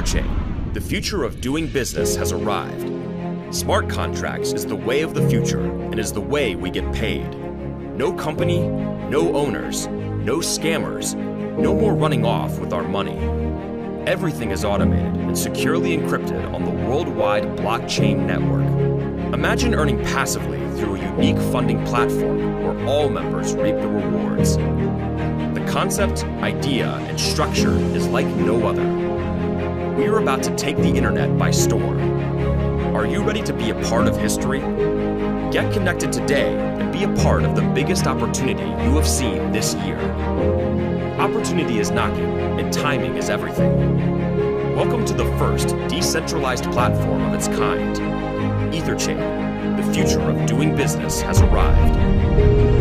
EtherChain, the future of doing business has arrived. Smart contracts is the way of the future and is the way we get paid. No company, no owners, no scammers, no more running off with our money. Everything is automated and securely encrypted on the worldwide blockchain network. Imagine earning passively through a unique funding platform where all members reap the rewards. The concept, idea, and structure is like no other. We are about to take the internet by storm. Are you ready to be a part of history? Get connected today and be a part of the biggest opportunity you have seen this year. Opportunity is knocking, and timing is everything. Welcome to the first decentralized platform of its kind. EtherChain, the future of doing business has arrived.